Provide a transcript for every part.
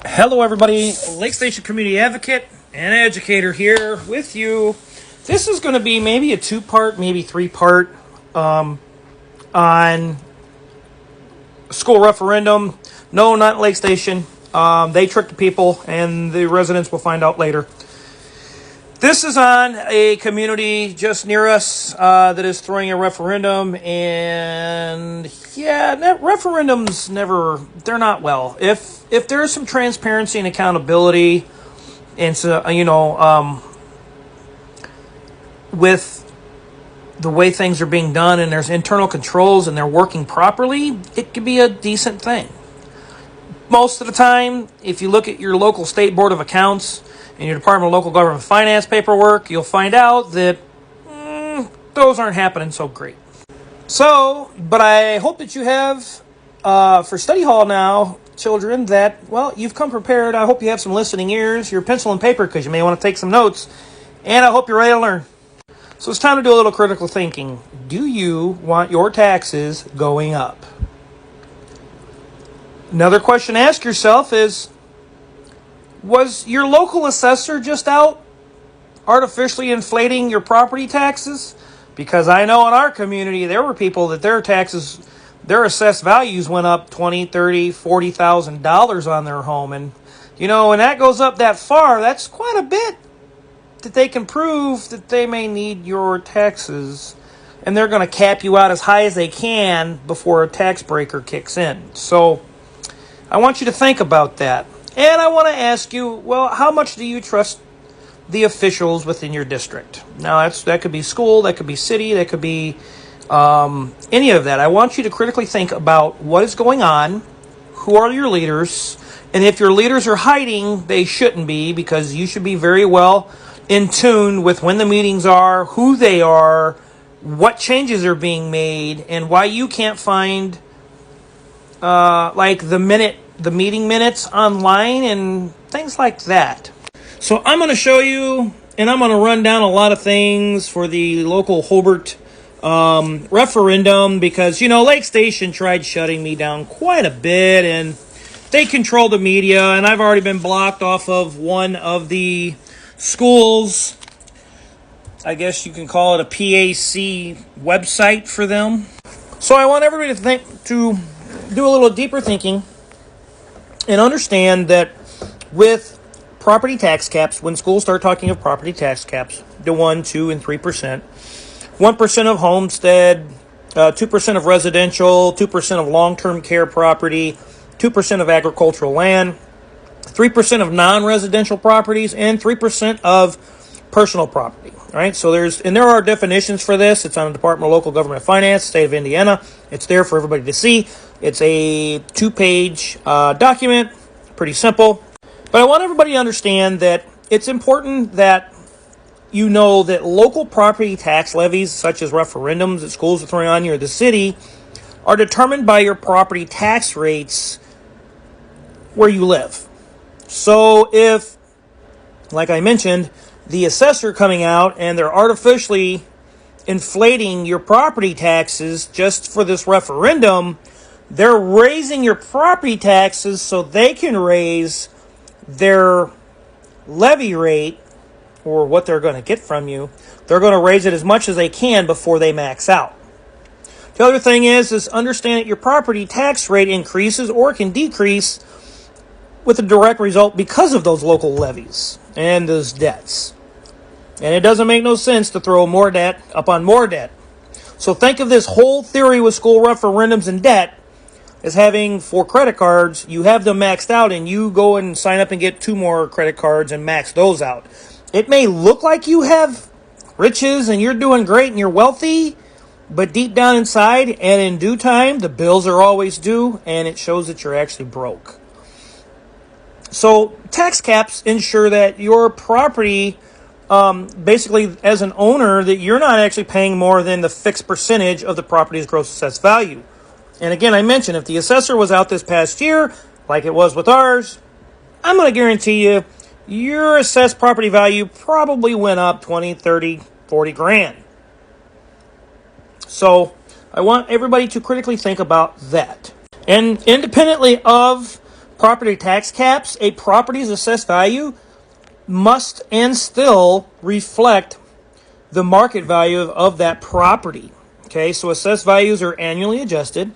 Hello, everybody. Lake Station Community Advocate and Educator here with you. This is going to be maybe a two-part, maybe three-part on school referendum. No, not Lake Station. They tricked the people, and the residents will find out later. This is on a community just near us that is throwing a referendum, and yeah, referendums they're not well. If there's some transparency and accountability, and so, with the way things are being done, and there's internal controls and they're working properly, it could be a decent thing. Most of the time, if you look at your local state board of accounts and your Department of Local Government Finance paperwork, you'll find out that those aren't happening so great. So, but I hope that you have, for study hall now, children, that, well, you've come prepared. I hope you have some listening ears, your pencil and paper, because you may want to take some notes, and I hope you're ready to learn. So it's time to do a little critical thinking. Do you want your taxes going up? Another question to ask yourself is, was your local assessor just out artificially inflating your property taxes? Because I know in our community there were people that their taxes, their assessed values went up $20,000, $30,000, $40,000 on their home. And, when that goes up that far, that's quite a bit that they can prove that they may need your taxes. And they're going to cap you out as high as they can before a tax breaker kicks in. So I want you to think about that. And I want to ask you, well, how much do you trust the officials within your district? Now, that could be school, that could be city, that could be any of that. I want you to critically think about what is going on, who are your leaders, and if your leaders are hiding, they shouldn't be, because you should be very well in tune with when the meetings are, who they are, what changes are being made, and why you can't find the meeting minutes online and things like that. So I'm going to show you, and I'm going to run down a lot of things for the local Hobart referendum, because, Lake Station tried shutting me down quite a bit, and they control the media, and I've already been blocked off of one of the schools. I guess you can call it a PAC website for them. So I want everybody to do a little deeper thinking and understand that with property tax caps, when schools start talking of property tax caps, the 1%, 2%, and 3%, 1% of homestead, 2% of residential, 2% of long-term care property, 2% of agricultural land, 3% of non-residential properties, and 3% of personal property. All right, so there are definitions for this. It's on the Department of Local Government Finance, State of Indiana. It's there for everybody to see. It's a 2-page document, pretty simple. But I want everybody to understand that it's important that you know that local property tax levies, such as referendums that schools are throwing on you or the city, are determined by your property tax rates where you live. So if, like I mentioned, the assessor coming out and they're artificially inflating your property taxes just for this referendum, they're raising your property taxes so they can raise their levy rate, or what they're going to get from you. They're going to raise it as much as they can before they max out. The other thing is understand that your property tax rate increases or can decrease with a direct result because of those local levies and those debts. And it doesn't make no sense to throw more debt upon more debt. So think of this whole theory with school referendums and debt as having 4 credit cards. You have them maxed out, and you go and sign up and get 2 more credit cards and max those out. It may look like you have riches and you're doing great and you're wealthy, but deep down inside and in due time, the bills are always due, and it shows that you're actually broke. So tax caps ensure that your property, basically as an owner, that you're not actually paying more than the fixed percentage of the property's gross assessed value. And again, I mentioned, if the assessor was out this past year, like it was with ours, I'm going to guarantee you your assessed property value probably went up 20, 30, 40 grand. So I want everybody to critically think about that. And independently of property tax caps, a property's assessed value must and still reflect the market value of that property. Okay, so assessed values are annually adjusted,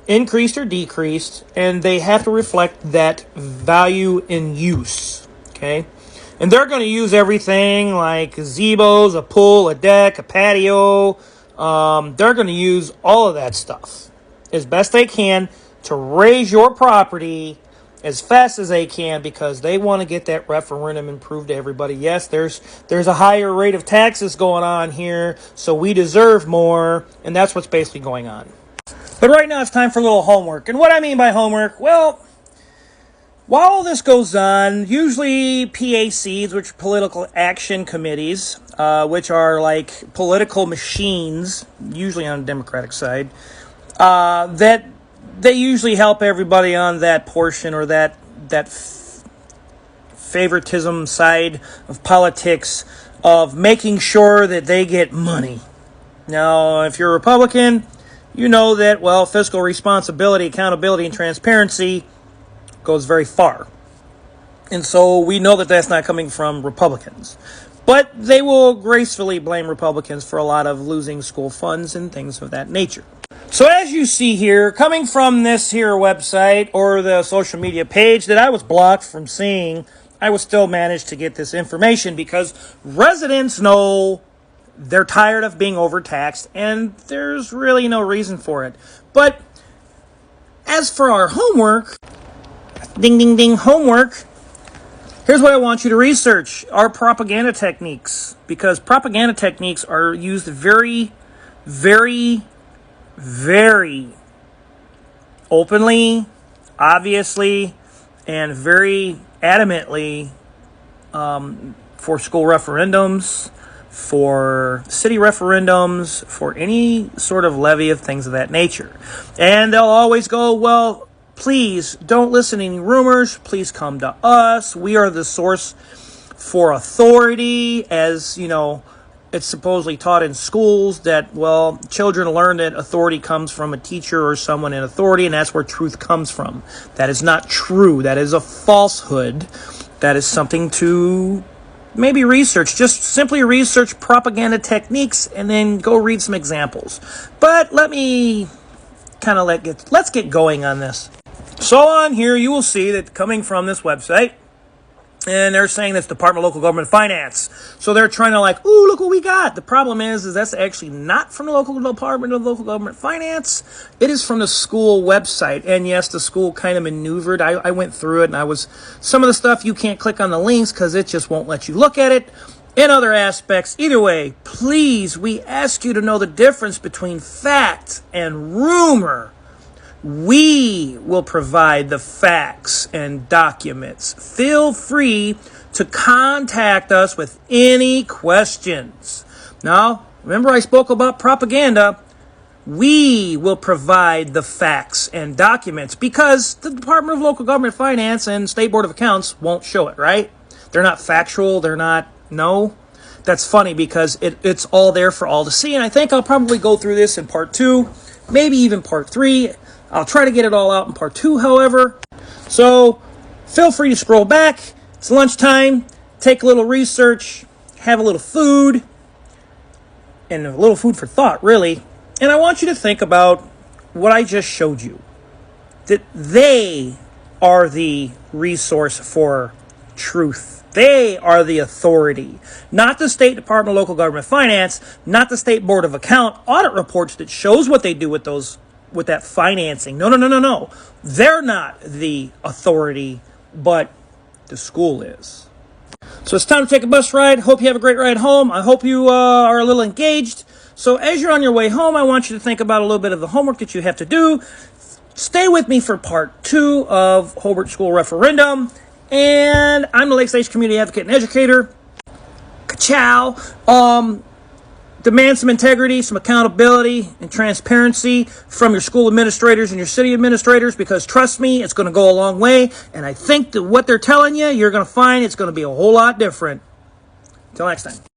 increased or decreased, and they have to reflect that value in use. Okay, and they're going to use everything like gazebos, a pool, a deck, a patio. They're going to use all of that stuff as best they can to raise your property as fast as they can, because they want to get that referendum and prove to everybody, yes, there's a higher rate of taxes going on here, so we deserve more, and that's what's basically going on. But right now it's time for a little homework. And what I mean by homework, well, while all this goes on, usually PACs, which are political action committees, which are like political machines, usually on the Democratic side, that they usually help everybody on that portion or that favoritism side of politics of making sure that they get money. Now, if you're a Republican, you know that, well, fiscal responsibility, accountability, and transparency goes very far. And so we know that that's not coming from Republicans. But they will gracefully blame Republicans for a lot of losing school funds and things of that nature. So as you see here, coming from this here website or the social media page that I was blocked from seeing, I would still manage to get this information because residents know they're tired of being overtaxed and there's really no reason for it. But as for our homework, ding, ding, ding, homework, here's what I want you to research, our propaganda techniques, because propaganda techniques are used very, very, very openly, obviously, and very adamantly for school referendums, for city referendums, for any sort of levy of things of that nature. And they'll always go, well, please don't listen to any rumors. Please come to us. We are the source for authority, as, you know, it's supposedly taught in schools that, well, children learn that authority comes from a teacher or someone in authority, and that's where truth comes from. That is not true. That is a falsehood. That is something to maybe research. Just simply research propaganda techniques and then go read some examples. But let me kind of let's get going on this. So on here, you will see that coming from this website, and they're saying that's Department of Local Government Finance. So they're trying to like, ooh, look what we got. The problem is that's actually not from the local Department of Local Government Finance. It is from the school website. And yes, the school kind of maneuvered. I went through it, and some of the stuff you can't click on the links because it just won't let you look at it. In other aspects, either way, please, we ask you to know the difference between fact and rumor. We will provide the facts and documents. Feel free to contact us with any questions. Now, remember I spoke about propaganda. We will provide the facts and documents because the Department of Local Government Finance and State Board of Accounts won't show it, right? They're not factual. No. That's funny because it's all there for all to see. And I think I'll probably go through this in part 2, maybe even part 3. I'll try to get it all out in part 2, however. So feel free to scroll back. It's lunchtime. Take a little research. Have a little food. And a little food for thought, really. And I want you to think about what I just showed you. That they are the resource for truth. They are the authority. Not the State Department of Local Government Finance. Not the State Board of Account audit reports that shows what they do with that financing. No. They're not the authority, but the school is. So it's time to take a bus ride. Hope you have a great ride home. I hope you are a little engaged. So as you're on your way home, I want you to think about a little bit of the homework that you have to do. Stay with me for part 2 of Hobart School Referendum. And I'm the Lake Stage Community Advocate and Educator. Ka-chow. Demand some integrity, some accountability, and transparency from your school administrators and your city administrators, because trust me, it's going to go a long way. And I think that what they're telling you, you're going to find it's going to be a whole lot different. Until next time.